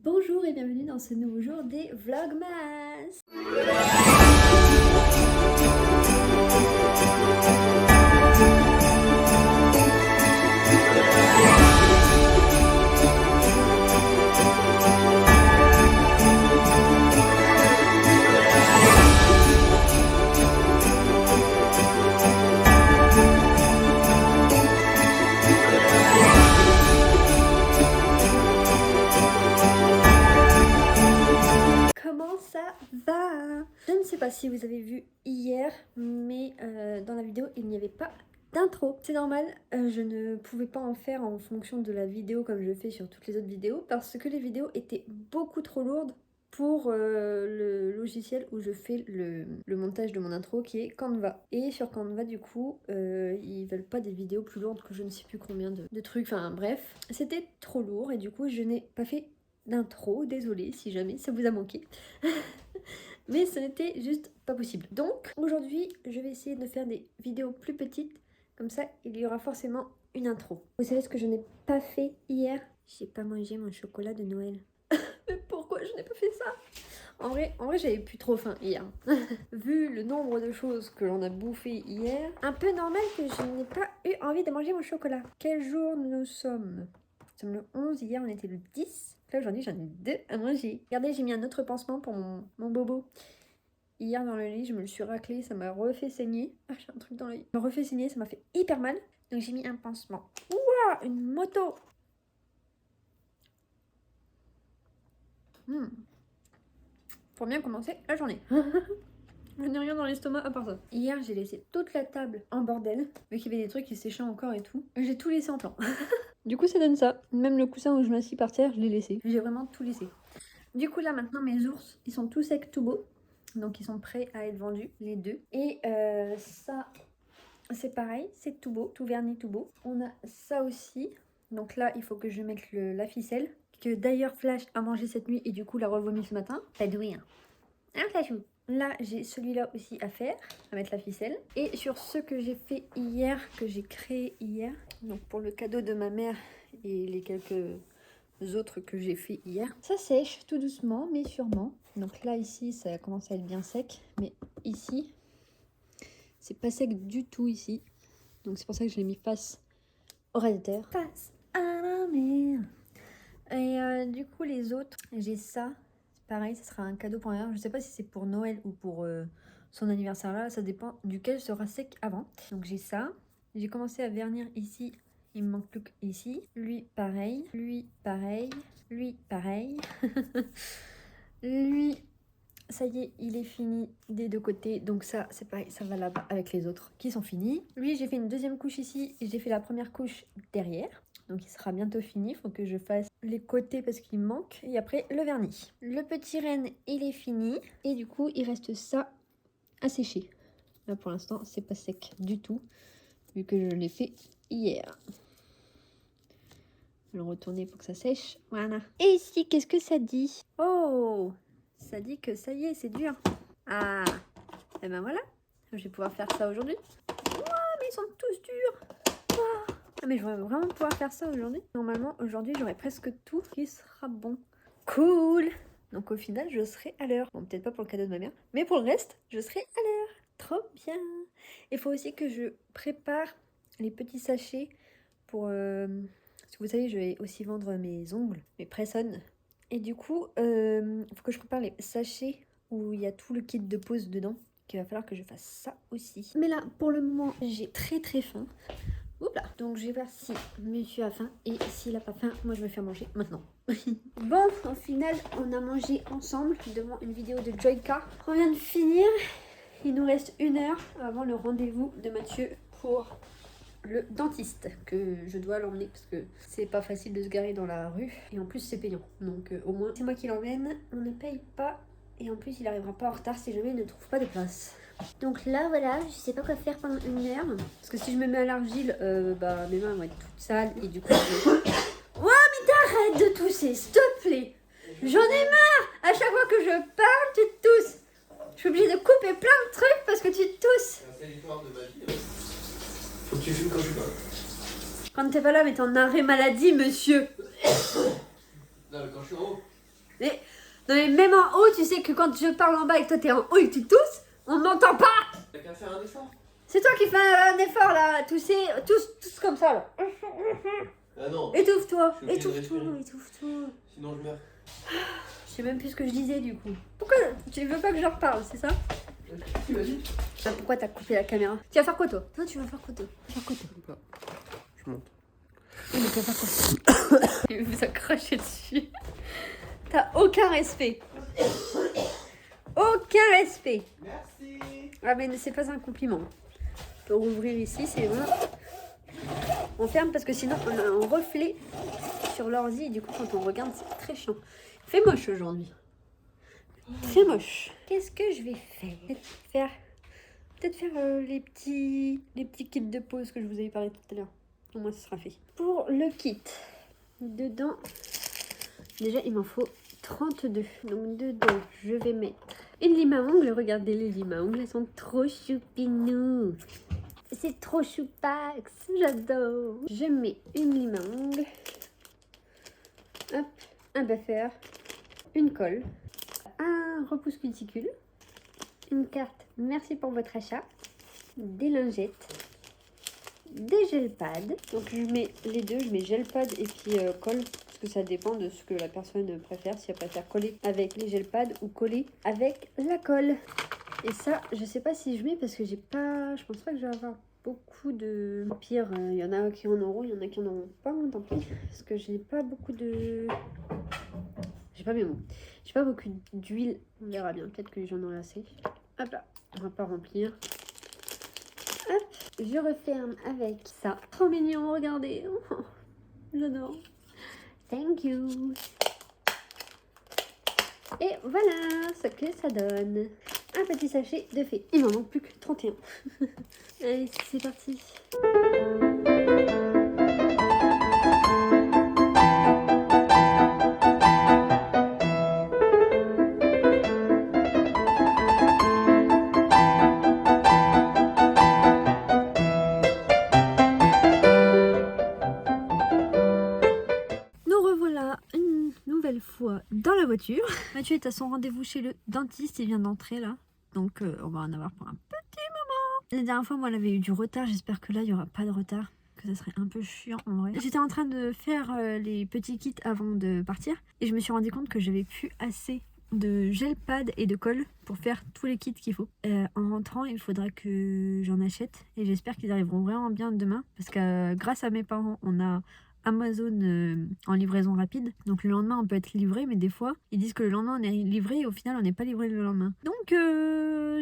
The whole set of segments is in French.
Bonjour et bienvenue dans ce nouveau jour des Vlogmas. Comment ça va? Je ne sais pas si vous avez vu hier, mais dans la vidéo, il n'y avait pas d'intro. C'est normal, je ne pouvais pas en faire en fonction de la vidéo comme je fais sur toutes les autres vidéos, parce que les vidéos étaient beaucoup trop lourdes pour le logiciel où je fais le montage de mon intro, qui est Canva. Et sur Canva, du coup, ils veulent pas des vidéos plus lourdes que je ne sais plus combien de trucs. Enfin bref, c'était trop lourd et du coup, je n'ai pas fait d'intro, désolée si jamais ça vous a manqué. Mais ce n'était juste pas possible. Donc aujourd'hui, je vais essayer de faire des vidéos plus petites. Comme ça, il y aura forcément une intro. Vous savez ce que je n'ai pas fait hier? J'ai pas mangé mon chocolat de Noël. Mais pourquoi je n'ai pas fait ça? En vrai, j'avais plus trop faim hier. Vu le nombre de choses que l'on a bouffé hier, un peu normal que je n'ai pas eu envie de manger mon chocolat. Quel jour nous sommes? Nous sommes le 11, hier on était le 10. Là aujourd'hui j'en ai 2 à manger. Regardez, j'ai mis un autre pansement pour mon bobo. Hier dans le lit, je me le suis raclé, ça m'a refait saigner. Ah, j'ai un truc dans l'œil. Ça m'a refait saigner, ça m'a fait hyper mal. Donc j'ai mis un pansement. Ouah, une moto. Pour bien commencer la journée. Je n'ai rien dans l'estomac à part ça. Hier, j'ai laissé toute la table en bordel, vu qu'il y avait des trucs qui séchaient encore et tout. J'ai tout laissé en plan. Du coup, ça donne ça. Même le coussin où je m'assis par terre, je l'ai laissé. J'ai vraiment tout laissé. Du coup, là, maintenant, mes ours, ils sont tous secs, tout beaux. Donc, ils sont prêts à être vendus, les deux. Et ça, c'est pareil. C'est tout beau, tout verni, tout beau. On a ça aussi. Donc là, il faut que je mette la ficelle. Que d'ailleurs, Flash a mangé cette nuit et du coup, l'a revomi ce matin. Pas doué, hein. Hein, Flashou? Là, j'ai celui-là aussi à faire, à mettre la ficelle. Et sur ce que j'ai fait hier, que j'ai créé hier, donc pour le cadeau de ma mère et les quelques autres que j'ai fait hier, ça sèche tout doucement, mais sûrement. Donc là, ici, ça commence à être bien sec. Mais ici, c'est pas sec du tout ici. Donc c'est pour ça que je l'ai mis face au radiateur. Face à la mer. Et du coup, les autres, j'ai ça. Pareil, ça sera un cadeau pour ma mère. Je sais pas si c'est pour Noël ou pour son anniversaire là. Ça dépend duquel sera sec avant. Donc j'ai ça. J'ai commencé à vernir ici. Il me manque plus qu'ici. Lui, pareil. Lui, pareil. Lui, pareil. Lui, ça y est, il est fini des deux côtés. Donc ça, c'est pareil. Ça va là-bas avec les autres qui sont finis. Lui, j'ai fait une deuxième couche ici. Et j'ai fait la première couche derrière. Donc il sera bientôt fini, il faut que je fasse les côtés parce qu'il me manque. Et après le vernis. Le petit renne, il est fini. Et du coup, il reste ça à sécher. Là pour l'instant, c'est pas sec du tout. Vu que je l'ai fait hier. Je vais le retourner pour que ça sèche. Voilà. Et ici, qu'est-ce que ça dit? Oh, ça dit que ça y est, c'est dur. Ah, et ben voilà. Je vais pouvoir faire ça aujourd'hui. Ouah, mais ils sont tous durs. Ouah. Ah mais je vais vraiment pouvoir faire ça aujourd'hui. Normalement, aujourd'hui, j'aurai presque tout qui sera bon. Cool! Donc au final, je serai à l'heure. Bon, peut-être pas pour le cadeau de ma mère, mais pour le reste, je serai à l'heure. Trop bien! Il faut aussi que je prépare les petits sachets pour... Parce que vous savez, je vais aussi vendre mes ongles, mes press-on. Et du coup, il faut que je prépare les sachets où il y a tout le kit de pose dedans. Il va falloir que je fasse ça aussi. Mais là, pour le moment, j'ai très faim. Oups là. Donc je vais voir si monsieur a faim et s'il a pas faim, moi je vais faire manger maintenant. Bon, au final, on a mangé ensemble devant une vidéo de Joyka. On vient de finir. Il nous reste 1 heure avant le rendez-vous de Mathieu pour le dentiste, que je dois l'emmener parce que c'est pas facile de se garer dans la rue et en plus c'est payant. Donc au moins c'est moi qui l'emmène, on ne paye pas et en plus il arrivera pas en retard si jamais il ne trouve pas de place. Donc là, voilà, je sais pas quoi faire pendant 1 heure. Parce que si je me mets à l'argile, bah mes mains vont être toutes sales et du coup... Ouais, mais t'arrêtes de tousser, s'il te plaît. J'en ai marre. À chaque fois que je parle, tu tousses. Je suis obligée de couper plein de trucs parce que tu tousses. C'est l'histoire de ma vie. Faut que tu fumes quand je suis pas là. Quand t'es pas là, mais t'es en arrêt maladie, monsieur. Non, mais quand je suis en haut. Mais, non mais même en haut, tu sais que quand je parle en bas et que toi t'es en haut et que tu tousses, on m'entend pas. T'as qu'à faire un effort. C'est toi qui fais un effort là, tousser, tous comme ça là. Ah non. Étouffe-toi, Je suis obligé de étouffe-toi, respirer. étouffe-toi. Sinon je meurs. Je sais même plus ce que je disais du coup. Pourquoi tu veux pas que je leur parle, c'est ça? Si, vas-y. Ah, pourquoi t'as coupé la caméra? Tu vas faire quoi toi? Toi tu vas faire quoi toi? Tu vas faire quoi toi? Je monte. Oui, mais tu vas faire quoi? Il vous a craché dessus. T'as aucun respect. Aucun respect. Merci. Ah mais c'est pas un compliment. On peut rouvrir ici, c'est bon. On ferme parce que sinon on a un reflet sur l'ordi et du coup quand on regarde c'est très chiant. Il fait moche aujourd'hui. Très moche. Qu'est-ce que je vais faire? Peut-être faire les petits kits de pause que je vous avais parlé tout à l'heure. Au moins ce sera fait. Pour le kit, dedans, déjà il m'en faut 32. Donc dedans, je vais mettre une lime à ongles. Regardez les limes à ongles, elles sont trop choupinous. C'est trop choupax, j'adore. Je mets une lime à ongles. Hop, un buffer, une colle, un repousse cuticule, une carte merci pour votre achat, des lingettes, des gel pads. Donc je mets les deux, je mets gel pad et puis colle parce que ça dépend de ce que la personne préfère, si elle préfère coller avec les gel pads ou coller avec la colle. Et ça, je sais pas si je mets parce que j'ai pas, je pense pas que je vais avoir beaucoup de... Au pire, il y en a qui en auront, il y en a qui en auront pas, hein, tant pis. Parce que j'ai pas beaucoup de... J'ai pas mes mots. J'ai pas beaucoup d'huile, on verra bien, peut-être que j'en aurai assez. Hop là, on va pas remplir. Hop, je referme avec ça. Trop mignon, regardez. Oh, j'adore. Thank you. Et voilà ce que ça donne. Un petit sachet de fée. Il m'en manque plus que 31. Allez, c'est parti. Nous revoilà une nouvelle fois dans la voiture. Mathieu est à son rendez-vous chez le dentiste, il vient d'entrer là. Donc on va en avoir pour un petit moment. La dernière fois, moi, elle avait eu du retard. J'espère que là, il n'y aura pas de retard. Que ça serait un peu chiant en vrai. J'étais en train de faire les petits kits avant de partir. Et je me suis rendu compte que j'avais plus assez de gel pad et de colle pour faire tous les kits qu'il faut. En rentrant, il faudra que j'en achète. Et j'espère qu'ils arriveront vraiment bien demain. Parce que grâce à mes parents, on a Amazon en livraison rapide. Donc le lendemain on peut être livré, mais des fois ils disent que le lendemain on est livré et au final on n'est pas livré le lendemain. Donc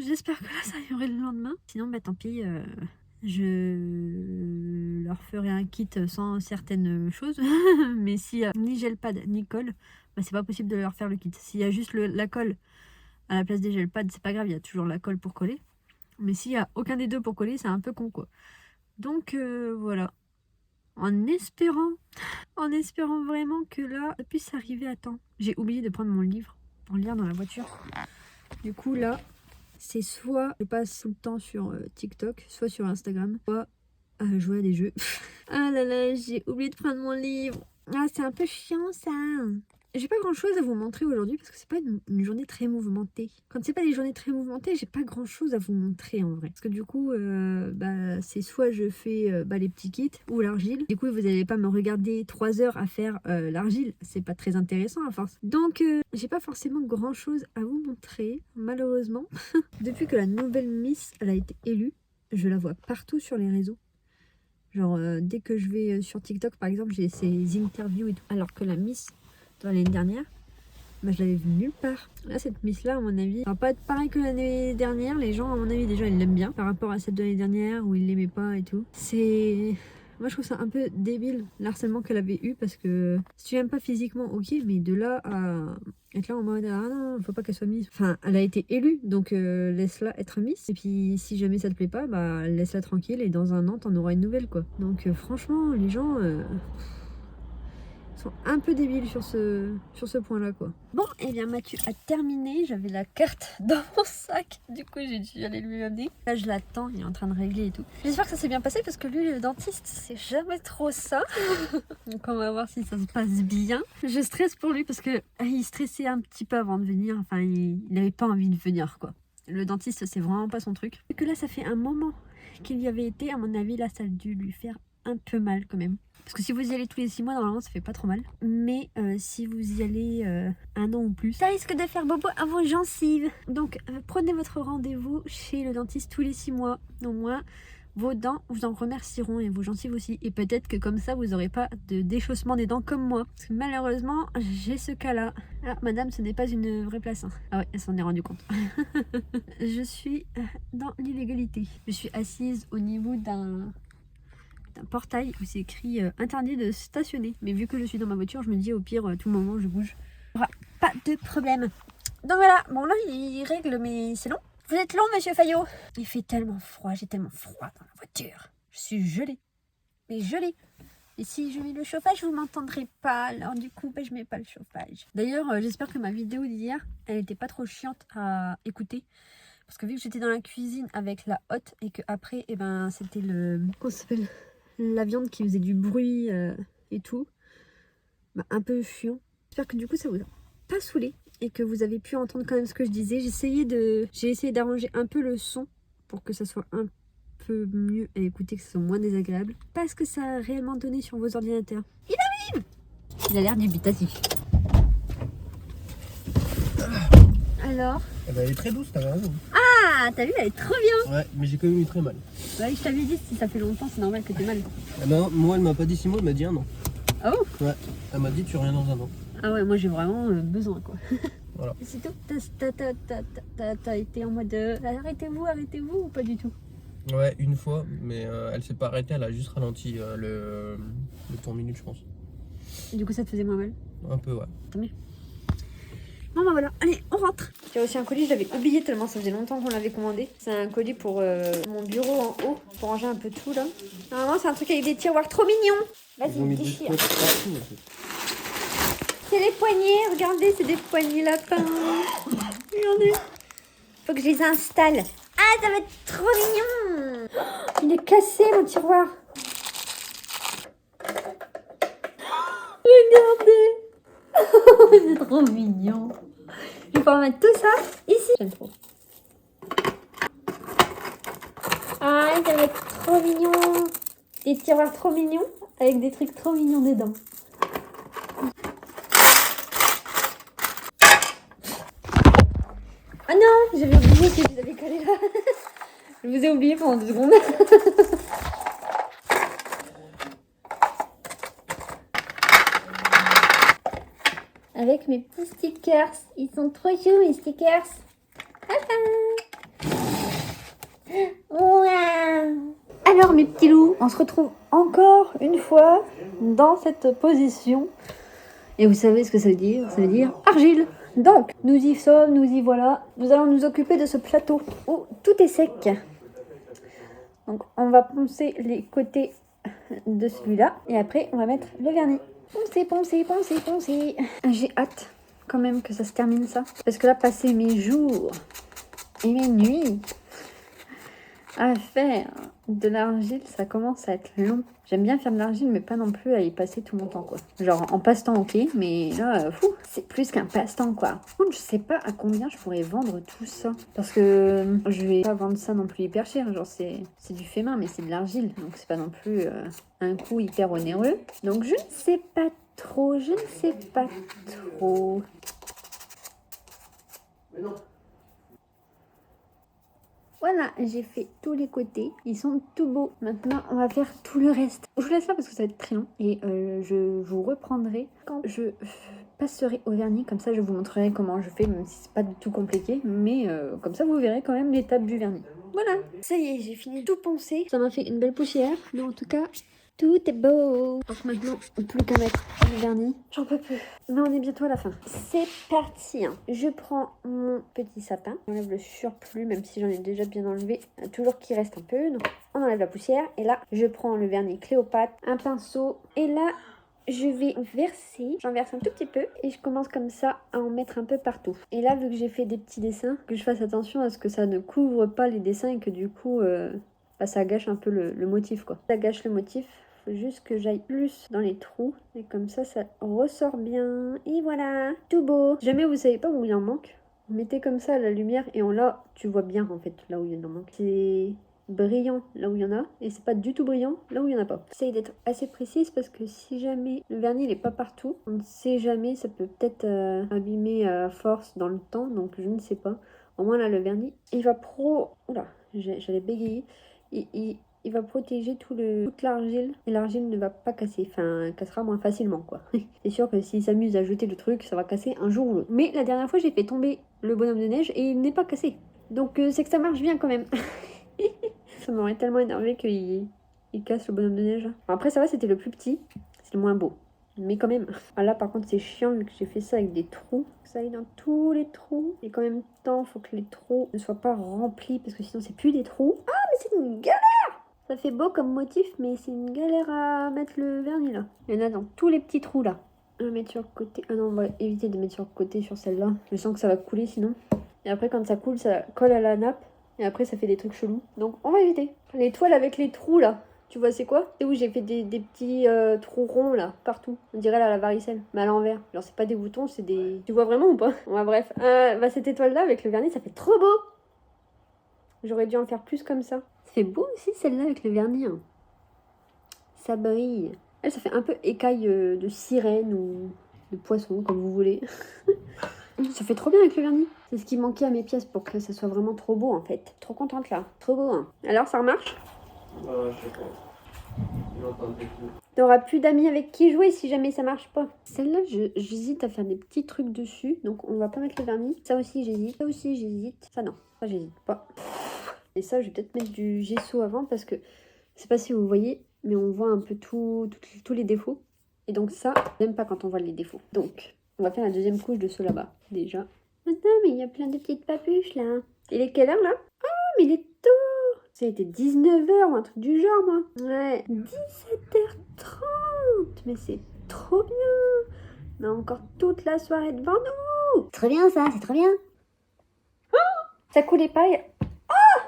j'espère que là ça arriverait le lendemain. Sinon bah tant pis, je leur ferai un kit sans certaines choses. Mais s'il y a ni gel pad ni colle, bah c'est pas possible de leur faire le kit. S'il y a juste la colle à la place des gel pads, c'est pas grave, il y a toujours la colle pour coller. Mais s'il y a aucun des deux pour coller, c'est un peu con quoi. Donc voilà. En espérant vraiment que là, ça puisse arriver à temps. J'ai oublié de prendre mon livre pour lire dans la voiture. Du coup, là, c'est soit je passe tout le temps sur TikTok, soit sur Instagram, soit à jouer à des jeux. Ah là là, j'ai oublié de prendre mon livre. Ah, c'est un peu chiant ça. J'ai pas grand chose à vous montrer aujourd'hui parce que c'est pas une journée très mouvementée. Quand c'est pas des journées très mouvementées, j'ai pas grand chose à vous montrer en vrai. Parce que du coup, c'est soit je fais les petits kits ou l'argile. Du coup, vous allez pas me regarder 3 heures à faire l'argile. C'est pas très intéressant à force. Donc, j'ai pas forcément grand chose à vous montrer, malheureusement. Depuis que la nouvelle Miss elle a été élue, je la vois partout sur les réseaux. Genre, dès que je vais sur TikTok, par exemple, j'ai ces interviews et tout. Alors que la Miss dans l'année dernière, bah, je l'avais vue nulle part. Là, cette Miss-là, à mon avis, ça va pas être pareil que l'année dernière. Les gens, à mon avis, déjà, ils l'aiment bien par rapport à celle de l'année dernière où ils l'aimaient pas et tout. C'est... Moi, je trouve ça un peu débile, l'harcèlement qu'elle avait eu, parce que si tu l'aimes pas physiquement, ok, mais de là à être là en mode ah non, faut pas qu'elle soit Miss. Enfin, elle a été élue, donc laisse-la être Miss. Et puis, si jamais ça te plaît pas, bah laisse-la tranquille et dans un an, t'en auras une nouvelle, quoi. Donc, franchement, les gens... sont un peu débiles sur ce point-là, quoi. Bon, et bien Mathieu a terminé. J'avais la carte dans mon sac. Du coup, j'ai dû aller lui amener. Là, je l'attends. Il est en train de régler et tout. J'espère que ça s'est bien passé parce que lui, le dentiste, c'est jamais trop ça. Donc, on va voir si ça se passe bien. Je stresse pour lui parce que il stressait un petit peu avant de venir. Enfin, il n'avait pas envie de venir, quoi. Le dentiste, c'est vraiment pas son truc. Et que là, ça fait un moment qu'il y avait été. À mon avis, là, ça a dû lui faire un peu mal quand même. Parce que si vous y allez tous les 6 mois, normalement, ça fait pas trop mal. Mais si vous y allez 1 an ou plus, ça risque de faire bobo à vos gencives. Donc, prenez votre rendez-vous chez le dentiste tous les 6 mois. Au moins, vos dents vous en remercieront et vos gencives aussi. Et peut-être que comme ça, vous n'aurez pas de déchaussement des dents comme moi. Parce que malheureusement, j'ai ce cas-là. Ah, madame, ce n'est pas une vraie place. Hein. Ah ouais, elle s'en est rendue compte. Je suis dans l'illégalité. Je suis assise au niveau d'un portail où c'est écrit interdit de stationner. Mais vu que je suis dans ma voiture, je me dis au pire, tout moment, je bouge. Il n'y aura pas de problème. Donc voilà, bon là, il règle, mais c'est long. Vous êtes long, monsieur Fayot. Il fait tellement froid, j'ai tellement froid dans la voiture. Je suis gelée. Mais gelée. Et si je mets le chauffage, vous m'entendrez pas. Alors du coup, je mets pas le chauffage. D'ailleurs, j'espère que ma vidéo d'hier, elle n'était pas trop chiante à écouter. Parce que vu que j'étais dans la cuisine avec la hotte et que après, eh ben, c'était le... Comment ça s'appelle ? La viande qui faisait du bruit et tout. Bah, un peu chiant. J'espère que du coup, ça vous a pas saoulé. Et que vous avez pu entendre quand même ce que je disais. J'ai essayé d'arranger un peu le son pour que ça soit un peu mieux à écouter, que ça soit moins désagréable. Parce que ça a réellement donné sur vos ordinateurs. Il arrive! Il a l'air dubitatif. Alors? Eh ben, elle est très douce, t'avais raison. Ah, t'as vu, elle est trop bien! Ouais, mais j'ai quand même eu très mal. Ouais, je t'avais dit, si ça fait longtemps, c'est normal que t'aies mal. Eh ben, moi, elle m'a pas dit 6 mois, elle m'a dit 1 an. Ah bon? Ouais, elle m'a dit tu reviens dans 1 an. Ah ouais, moi j'ai vraiment besoin, quoi. Voilà. C'est tout. T'as été en mode arrêtez-vous ou pas du tout? Ouais, une fois, mais elle s'est pas arrêtée, elle a juste ralenti le tour minute, je pense. Et du coup, ça te faisait moins mal? Un peu, ouais. Tant mieux. Bon bah voilà, allez, on rentre. J'ai reçu un colis, je l'avais oublié tellement ça faisait longtemps qu'on l'avait commandé. C'est un colis pour mon bureau en haut, pour ranger un peu tout là. Normalement, c'est un truc avec des tiroirs trop mignons. Ils ont mis Vas-y, des déchire. spots partout, en fait. C'est les poignées, regardez, c'est des poignées lapins. Regardez. Faut que je les installe. Ah, ça va être trop mignon. Il est cassé, mon tiroir. Regardez. C'est trop mignon. Je vais pouvoir mettre tout ça ici. J'aime trop. Ah, ça va être trop mignon. Des tiroirs trop mignons avec des trucs trop mignons dedans. Ah non, j'avais oublié que je les avais collés là. Je vous ai oublié pendant 2 secondes. Avec mes petits stickers. Ils sont trop chauds, mes stickers. Wow. Alors mes petits loups, on se retrouve encore une fois dans cette position. Et vous savez ce que ça veut dire? Ça veut dire argile. Donc, nous y sommes, nous y voilà. Nous allons nous occuper de ce plateau où tout est sec. Donc, on va poncer les côtés de celui-là. Et après, on va mettre le vernis. Poncer, poncer, poncer, poncer. J'ai hâte quand même que ça se termine ça. Parce que là, passer mes jours et mes nuits à faire de l'argile, ça commence à être long. J'aime bien faire de l'argile, mais pas non plus à y passer tout mon temps, quoi. Genre, en passe-temps, ok, mais là, c'est plus qu'un passe-temps, quoi. Par contre, je sais pas à combien je pourrais vendre tout ça. Parce que je vais pas vendre ça non plus hyper cher. Genre, c'est du fait main, mais c'est de l'argile. Donc, c'est pas non plus un coût hyper onéreux. Donc, je ne sais pas trop, je ne sais pas trop. Mais non. Voilà, j'ai fait tous les côtés. Ils sont tout beaux. Maintenant, on va faire tout le reste. Je vous laisse là parce que ça va être très long. Et je vous reprendrai quand je passerai au vernis. Comme ça, je vous montrerai comment je fais, même si c'est pas du tout compliqué. Mais comme ça, vous verrez quand même l'étape du vernis. Voilà. Ça y est, j'ai fini tout poncer. Ça m'a fait une belle poussière. Mais en tout cas, tout est beau. Donc maintenant, plus qu'à mettre le vernis. J'en peux plus. Mais on est bientôt à la fin. C'est parti. Je prends mon petit sapin. J'enlève le surplus, même si j'en ai déjà bien enlevé. Toujours qu'il reste un peu. Donc on enlève la poussière. Et là, je prends le vernis Cléopâtre, un pinceau. Et là, je vais verser, j'en verse un tout petit peu et je commence comme ça à en mettre un peu partout. Et là, vu que j'ai fait des petits dessins, que je fasse attention à ce que ça ne couvre pas les dessins et que du coup, ça gâche un peu le motif quoi. Ça gâche le motif, faut juste que j'aille plus dans les trous et comme ça ressort bien. Et voilà, tout beau. Si jamais vous savez pas où il en manque, vous mettez comme ça la lumière et là, tu vois bien en fait là où il en manque. C'est brillant là où il y en a et c'est pas du tout brillant là où il y en a pas. J'essaye d'être assez précise parce que si jamais le vernis il est pas partout, on ne sait jamais, ça peut peut-être abîmer à force dans le temps, donc je ne sais pas. Au moins là le vernis il va oula, j'allais bégayer. Il va protéger toute l'argile et l'argile ne va pas casser, enfin cassera moins facilement quoi. C'est sûr que s'il s'amuse à jeter le truc, ça va casser un jour ou l'autre. Mais la dernière fois j'ai fait tomber le bonhomme de neige et il n'est pas cassé. Donc c'est que ça marche bien quand même. Ça m'aurait tellement énervé qu'il casse le bonhomme de neige. Bon, après ça va, c'était le plus petit, c'est le moins beau. Mais quand même. Ah là par contre c'est chiant vu que j'ai fait ça avec des trous. Ça aille dans tous les trous. Et qu'en même temps, faut que les trous ne soient pas remplis parce que sinon c'est plus des trous. Ah mais c'est une galère! Ça fait beau comme motif mais c'est une galère à mettre le vernis là. Il y en a dans tous les petits trous là. On va mettre sur le côté. Ah non, on va éviter de mettre sur le côté sur celle-là. Je sens que ça va couler sinon. Et après quand ça coule, ça colle à la nappe. Et après ça fait des trucs chelous. Donc on va éviter. Les toiles avec les trous là. Tu vois c'est quoi? C'est où j'ai fait des petits trous ronds là, partout. On dirait là, la varicelle, mais à l'envers. Genre c'est pas des boutons, c'est des... Tu vois vraiment ou pas? Ouais bref. Cette étoile là avec le vernis, ça fait trop beau. J'aurais dû en faire plus comme ça. Ça fait beau aussi celle-là avec le vernis. Hein. Ça brille. Elle, ça fait un peu écaille de sirène ou de poisson, comme vous voulez. Ça fait trop bien avec le vernis. C'est ce qui manquait à mes pièces pour que ça soit vraiment trop beau en fait. Trop contente là. Trop beau. Hein. Alors ça remarche? Je sais pas. T'auras plus d'amis avec qui jouer si jamais ça marche pas. Celle-là, j'hésite à faire des petits trucs dessus. Donc on va pas mettre le vernis. Ça aussi j'hésite. Ça aussi j'hésite. Ça non. Ça j'hésite pas. Et ça je vais peut-être mettre du gesso avant parce que je sais pas si vous voyez, mais on voit un peu tous les défauts. Et donc ça, j'aime pas quand on voit les défauts. Donc on va faire la deuxième couche de ceux là-bas déjà. Maintenant, mais il y a plein de petites papuches là. Il est quelle heure là? Oh mais il est tôt. Ça a été 19h ou un truc du genre, moi. Ouais, 17h30. Mais c'est trop bien. On a encore toute la soirée devant nous. Trop bien ça, c'est trop bien. Ça coulait pas. Oh,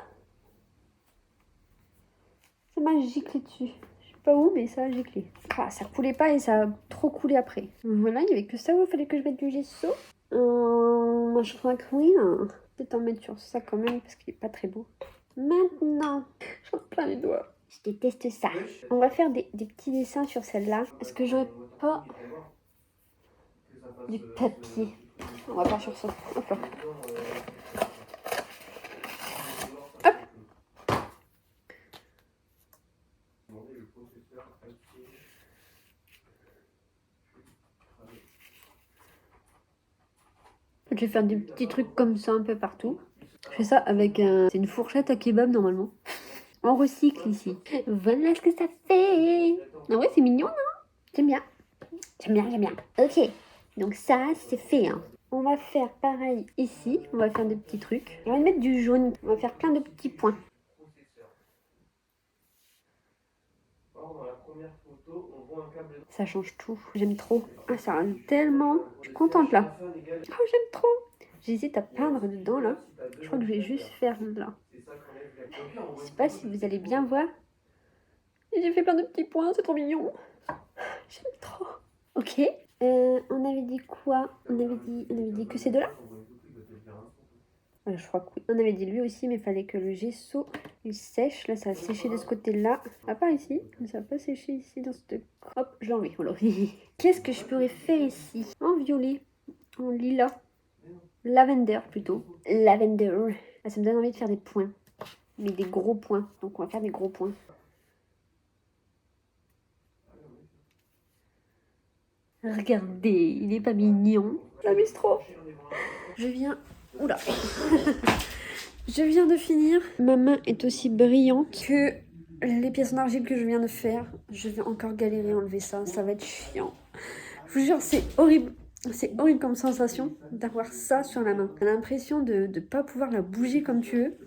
ça m'a giclé dessus. Je sais pas où, mais ça a giclé. Ah, ça coulait pas et ça a trop coulé après. Voilà, il n'y avait que ça où il fallait que je mette du gesso. Moi, je crois que oui. Hein. Peut-être en mettre sur ça quand même parce qu'il est pas très beau. Maintenant, j'en plein les doigts. Je déteste ça. On va faire des petits dessins sur celle-là. Est-ce que j'aurais pas du papier? On va faire sur ça. Hop là. Hop. Je vais faire des petits trucs comme ça un peu partout. Je fais ça avec c'est une fourchette à kebab normalement. On recycle ici. Voilà ce que ça fait. Ah ouais, c'est mignon, non? J'aime bien. J'aime bien, j'aime bien. Ok, donc ça, c'est fait. Hein. On va faire pareil ici. On va faire des petits trucs. On va mettre du jaune. On va faire plein de petits points. Ça change tout. J'aime trop. Ah, ça rend tellement. Je suis contente là. Oh, j'aime trop. J'hésite à peindre dedans là. Je crois que je vais juste faire là. Je sais pas si vous allez bien voir. Et j'ai fait plein de petits points, c'est trop mignon. J'aime trop. Ok. On avait dit quoi? On avait dit que ces deux-là? Je crois que oui. On avait dit lui aussi, mais il fallait que le gesso il sèche. Là, ça a séché de ce côté-là. Ah, pas ici, mais ça n'a pas séché ici dans cette... Hop, je l'enlève. Voilà. Qu'est-ce que je pourrais faire ici? En violet, en lilas, lavender plutôt. Lavender. Ah, ça me donne envie de faire des points. Mais des gros points. Donc on va faire des gros points. Regardez, il est pas mignon. Je m'amuse trop. Je viens... Oula. Je viens de finir. Ma main est aussi brillante que les pièces en argile que je viens de faire. Je vais encore galérer à enlever ça. Ça va être chiant. Je vous jure, c'est horrible. C'est horrible comme sensation d'avoir ça sur la main. T'as l'impression de ne pas pouvoir la bouger comme tu veux.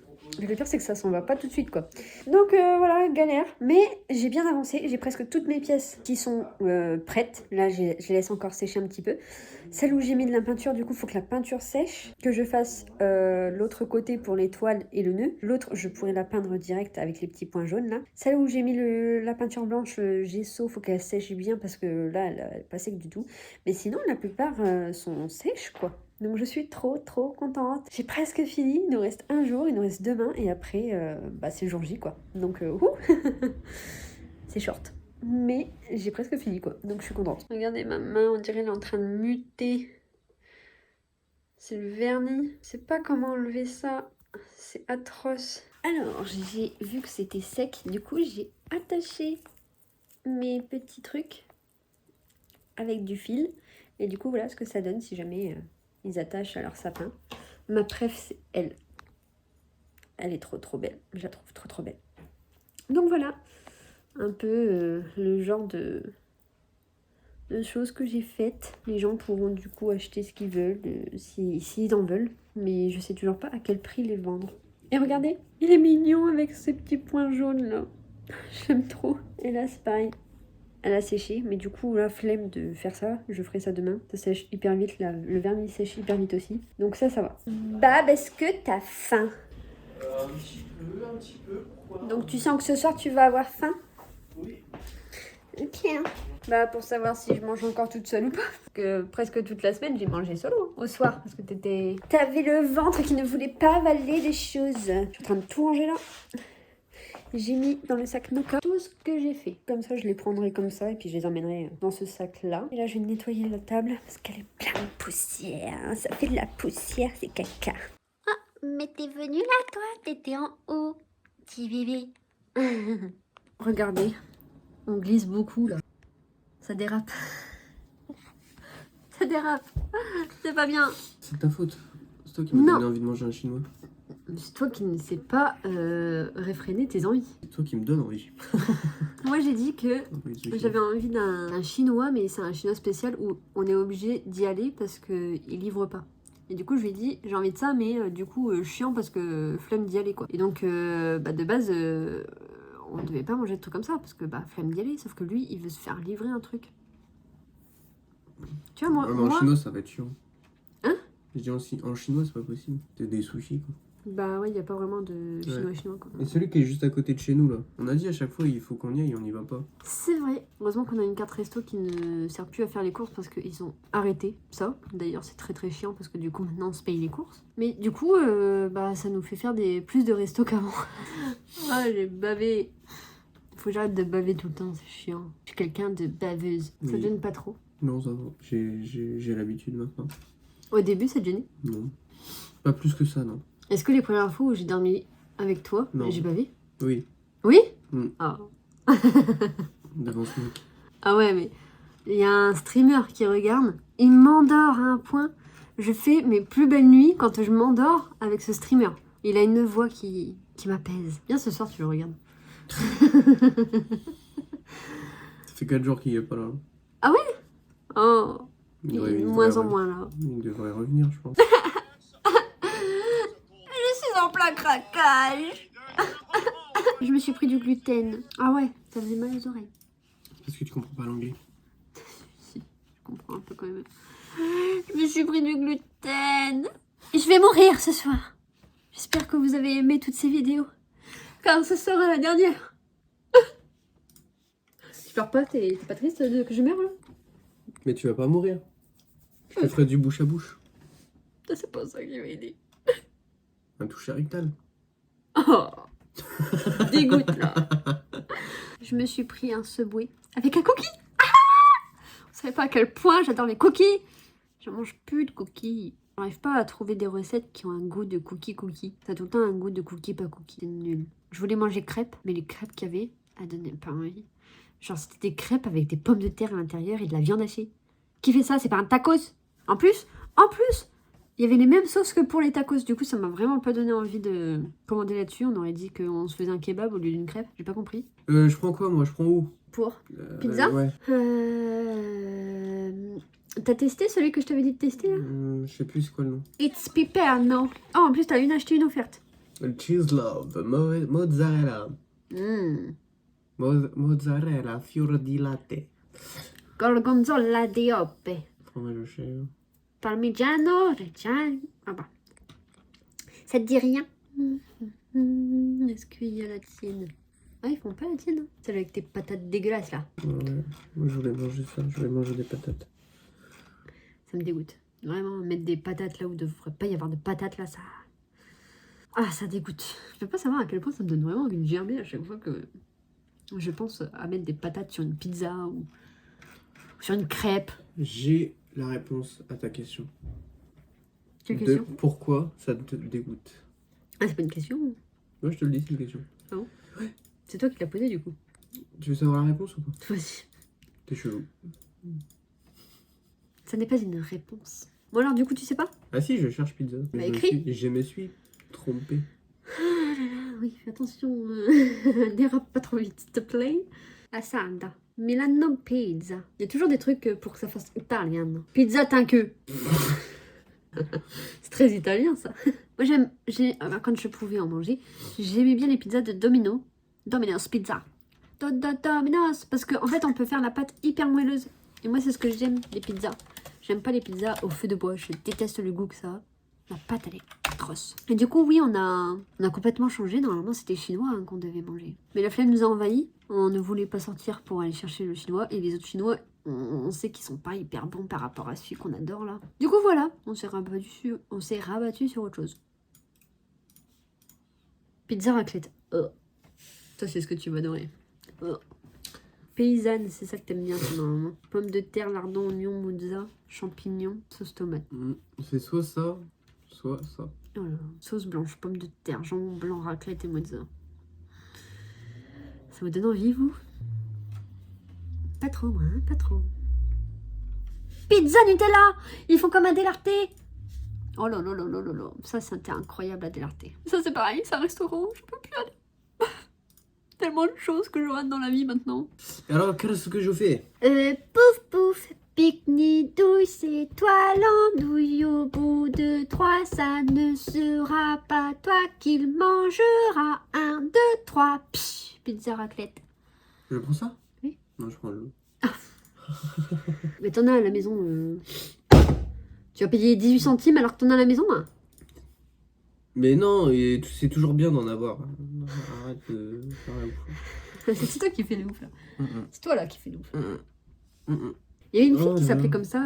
Et le pire, c'est que ça s'en va pas tout de suite, quoi. Donc voilà, galère. Mais j'ai bien avancé. J'ai presque toutes mes pièces qui sont prêtes. Là, je les laisse encore sécher un petit peu. Celle où j'ai mis de la peinture, du coup, il faut que la peinture sèche. Que je fasse l'autre côté pour les toiles et le nœud. L'autre, je pourrais la peindre direct avec les petits points jaunes, là. Celle où j'ai mis la peinture blanche, le gesso, faut qu'elle sèche bien parce que là, elle n'est pas sec du tout. Mais sinon, la plupart sont sèches, quoi. Donc je suis trop contente. J'ai presque fini, il nous reste un jour, il nous reste demain et après c'est le jour J quoi. Donc c'est short. Mais j'ai presque fini quoi, donc je suis contente. Regardez ma main, on dirait elle est en train de muter. C'est le vernis. Je sais pas comment enlever ça, c'est atroce. Alors j'ai vu que c'était sec, du coup j'ai attaché mes petits trucs avec du fil. Et du coup voilà ce que ça donne si jamais... ils attachent à leur sapin. Ma préf, c'est elle. Elle est trop belle. Je la trouve trop belle. Donc voilà, un peu le genre de choses que j'ai faites. Les gens pourront du coup acheter ce qu'ils veulent, s'ils en veulent. Mais je sais toujours pas à quel prix les vendre. Et regardez, il est mignon avec ces petits points jaunes là. J'aime trop. Et là c'est pareil. Elle a séché, mais du coup, la flemme de faire ça, je ferai ça demain. Ça sèche hyper vite, le vernis sèche hyper vite aussi. Donc ça va. Bab, est-ce que t'as faim? Un petit peu, pourquoi? Donc tu sens que ce soir, tu vas avoir faim? Oui. Ok. Bah, pour savoir si je mange encore toute seule ou pas. Parce que presque toute la semaine, j'ai mangé solo au soir. Parce que t'avais le ventre qui ne voulait pas avaler des choses. Je suis en train de tout ranger là. J'ai mis dans le sac Noka tout ce que j'ai fait. Comme ça, je les prendrai comme ça et puis je les emmènerai dans ce sac-là. Et là, je vais nettoyer la table parce qu'elle est pleine de poussière. Ça fait de la poussière, c'est caca. Ah, mais t'es venu là, toi? T'étais en haut, petit bébé. Regardez, on glisse beaucoup là. Ça dérape. Ça dérape. C'est pas bien. C'est ta faute. C'est toi qui m'as donné envie de manger un chinois. C'est toi qui ne sais pas réfréner tes envies. C'est toi qui me donne envie. Moi, j'ai dit que j'avais envie d'un chinois, mais c'est un chinois spécial où on est obligé d'y aller parce qu'il livre pas. Et du coup, je lui ai dit, j'ai envie de ça, mais du coup, chiant parce que flemme d'y aller, quoi. Et donc, de base, on ne devait pas manger de trucs comme ça parce que flemme d'y aller. Sauf que lui, il veut se faire livrer un truc. Tu vois, En chinois, ça va être chiant. Hein? Je dis en chinois, c'est pas possible. C'est des sushis, quoi. Bah ouais, il n'y a pas vraiment de chinois, quoi. Et celui qui est juste à côté de chez nous, là. On a dit à chaque fois, il faut qu'on y aille, on n'y va pas. C'est vrai. Heureusement qu'on a une carte resto qui ne sert plus à faire les courses parce qu'ils ont arrêté ça. D'ailleurs, c'est très chiant parce que du coup, maintenant, on se paye les courses. Mais du coup, ça nous fait faire plus de restos qu'avant. Ah, j'ai bavé. Faut que j'arrête de baver tout le temps, c'est chiant. Je suis quelqu'un de baveuse. Ça Oui. gêne pas trop? Non, ça va. J'ai l'habitude maintenant. Au début, ça te gênait? Non. Pas plus que ça, non. Est-ce que les premières fois où j'ai dormi avec toi, j'ai bavé? Oui. Oui? Mm. Ah. Devant ce mec. Ah ouais, mais il y a un streamer qui regarde, il m'endort à un point. Je fais mes plus belles nuits quand je m'endors avec ce streamer. Il a une voix qui m'apaise. Viens ce soir, tu le regardes. Ça fait 4 jours qu'il est pas là. Ah ouais? Oh, Il moins en moins là. Il devrait revenir, je pense. Je suis en plein craquage. Je me suis pris du gluten. Ah ouais, ça faisait mal aux oreilles. Parce que tu comprends pas l'anglais. Si, je comprends un peu quand même. Je me suis pris du gluten. Et je vais mourir ce soir. J'espère que vous avez aimé toutes ces vidéos. Car ce sera la dernière. Tu pleures pas, t'es pas triste que je meure là? Mais tu vas pas mourir. Je te ferai du bouche à bouche. C'est pas ça qui m'a aidé. Un toucher rectal. Oh, dégoûte là. Je me suis pris un Subway avec un cookie. Vous savez pas à quel point j'adore les cookies. Je mange plus de cookies. J'arrive pas à trouver des recettes qui ont un goût de cookie. Ça a tout le temps un goût de cookie pas cookie. C'est nul. Je voulais manger crêpes, mais les crêpes qu'il y avait, elles donnaient pas envie. Genre c'était des crêpes avec des pommes de terre à l'intérieur et de la viande hachée. Qui fait ça? C'est pas un tacos. En plus, il y avait les mêmes sauces que pour les tacos. Du coup, ça m'a vraiment pas donné envie de commander là-dessus. On aurait dit qu'on se faisait un kebab au lieu d'une crêpe. J'ai pas compris. Je prends quoi, moi? Je prends où? Pour pizza? Ouais. T'as testé celui que je t'avais dit de tester là? Je sais plus c'est quoi le nom. It's Piper, non. Oh, en plus, t'as acheté une offerte. Cheese love, mozzarella. Mozzarella, fior di latte. Gorgonzola di oppe. Fromage cher. Parmigiano, reggiano. Ah bah. Ça te dit rien? Est-ce qu'il y a la tienne? Ah, ils font pas la tienne, hein. Celle avec tes patates dégueulasses là. Ouais, moi je voulais manger ça, je voulais manger des patates. Ça me dégoûte. Vraiment, mettre des patates là où il ne devrait pas y avoir de patates là, ça. Ah, ça dégoûte. Je peux pas savoir à quel point ça me donne vraiment envie de gerber à chaque fois que je pense à mettre des patates sur une pizza ou sur une crêpe. J'ai la réponse à ta question. Quelle question? Pourquoi ça te dégoûte? Ah, c'est pas une question. Moi je te le dis, c'est une question. Ah bon? Ouais. C'est toi qui l'as posée du coup. Tu veux savoir la réponse ou pas? Vas-y. T'es chelou. Ça n'est pas une réponse. Bon alors du coup tu sais pas? Ah si, je cherche pizza. Bah, écris. Je me suis trompé. Ah là là, oui, fais attention. Dérape pas trop vite, s'il te plaît. Asada. Milano pizza. Il y a toujours des trucs pour que ça fasse italien. Pizza t'un queue. C'est très italien ça. Moi quand je pouvais en manger, j'aimais bien les pizzas de Domino. Domino's Pizza. Domino's. Parce qu'en fait on peut faire la pâte hyper moelleuse. Et moi c'est ce que j'aime, les pizzas. J'aime pas les pizzas au feu de bois. Je déteste le goût que ça a. La pâte elle est grosse. Et du coup oui on a complètement changé. Normalement c'était chinois hein, qu'on devait manger. Mais la flemme nous a envahis. On ne voulait pas sortir pour aller chercher le chinois. Et les autres chinois, on sait qu'ils sont pas hyper bons par rapport à celui qu'on adore là. Du coup voilà, on s'est rabattu sur autre chose. Pizza raclette. Oh. Ça c'est ce que tu vas adorer. Oh. Paysanne, c'est ça que t'aimes bien normalement. Pommes de terre, lardons, oignons, mozza, champignons, sauce tomate. C'est soit ça, soit ça. Oh là là. Sauce blanche, pommes de terre, jambon blanc, raclette et mozza. Ça vous donne envie, vous? Pas trop, hein, pas trop. Pizza Nutella! Ils font comme à Delarte! Oh là là là là là là. Ça, c'était incroyable à Delarte. Ça, c'est pareil, c'est un restaurant, je peux plus aller. Tellement de choses que je rate dans la vie maintenant. Alors, qu'est-ce que je fais? Pouf pouf, pique-nique douce, étoile andouille. Au bout de 3, ça ne sera pas toi qu'il mangera. 1, 2, 3, psh, pizza raclette. Je prends ça? Oui. Non, je prends le. Mais t'en as à la maison. Tu vas payer 18 centimes alors que t'en as à la maison hein. Mais non, c'est toujours bien d'en avoir. Arrête de faire la ouf. C'est toi qui fais le ouf là. C'est toi là qui fais le ouf. Mm-mm. Il y avait une fille Oh qui là s'appelait là. comme ça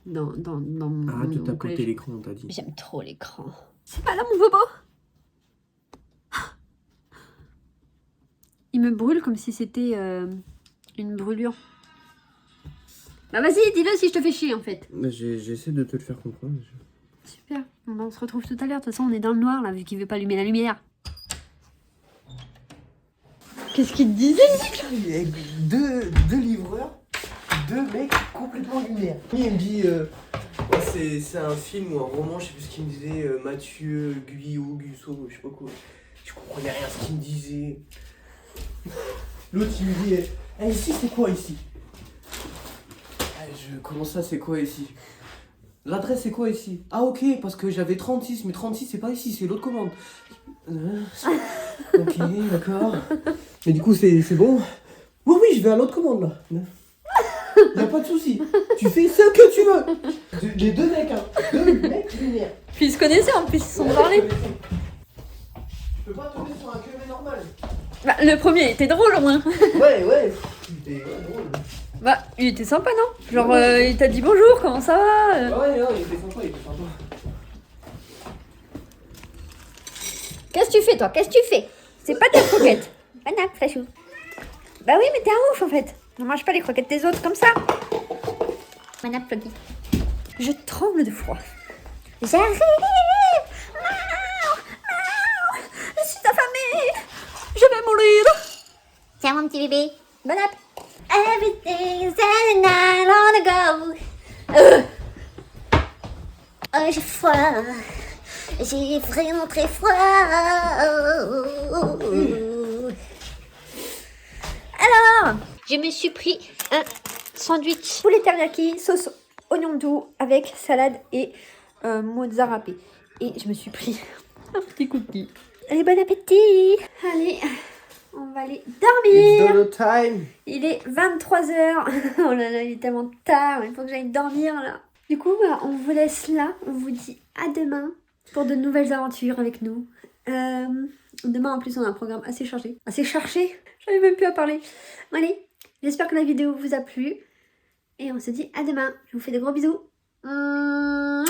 dans mon Arrête de mon tapoter collège. l'écran, on t'a dit. J'aime trop l'écran. C'est pas là mon bobo. Il me brûle comme si c'était une brûlure. Bah vas-y, dis-le si je te fais chier en fait. Mais j'essaie de te le faire comprendre. Super. Bon, bah, on se retrouve tout à l'heure. De toute façon, on est dans le noir là, vu qu'il veut pas allumer la lumière. Qu'est-ce qu'il te disait? Il y a deux livreurs, deux mecs complètement lunaires. Il me dit, c'est un film ou un roman, je sais plus ce qu'il me disait, Mathieu, Guyot, Gusso, je sais pas quoi. Je comprenais rien à ce qu'il me disait. L'autre il me dit, ici c'est quoi ici? Comment ça c'est quoi ici? L'adresse c'est quoi ici? Ah ok, parce que j'avais 36, mais 36 c'est pas ici, c'est l'autre commande. Ok, d'accord. Mais du coup c'est bon? Oui, oui, je vais à l'autre commande là. Y'a pas de souci. Tu fais ce que tu veux. Les deux mecs, hein. Deux mecs lunaires. Puis ils se connaissaient en plus, ils se sont parlé. Je peux pas tomber sur un QV normal. Bah, le premier était drôle au moins. Ouais. C'était drôle. Bah, il était sympa, non? Genre, il t'a dit bonjour, comment ça va? Ouais, non, il était sympa. Qu'est-ce que tu fais, toi? Qu'est-ce que tu fais? C'est pas tes croquettes. Banane, flashou. Bah oui, mais t'es un ouf en fait. Ne mange pas les croquettes des autres comme ça. Banane, floggy. Je tremble de froid. J'arrive. Je suis affamée. Je vais mourir. Tiens, mon petit bébé. Bon app. Everything's in the night on the go. Oh, j'ai froid. J'ai vraiment très froid. Alors, Je me suis pris un sandwich. poulet teriyaki, sauce oignon doux avec salade et mozza râpé. Et je me suis pris Un petit cookie. Allez, bon appétit. Allez, on va aller dormir. It's dinner time. Il est 23h. Oh là là, il est tellement tard. Il faut que j'aille dormir là. Du coup, bah, on vous laisse là. On vous dit à demain pour de nouvelles aventures avec nous. Demain, en plus, on a un programme assez chargé. Assez chargé. J'arrive même plus à parler. Bon, allez, j'espère que la vidéo vous a plu. Et on se dit à demain. Je vous fais de gros bisous. Mouah.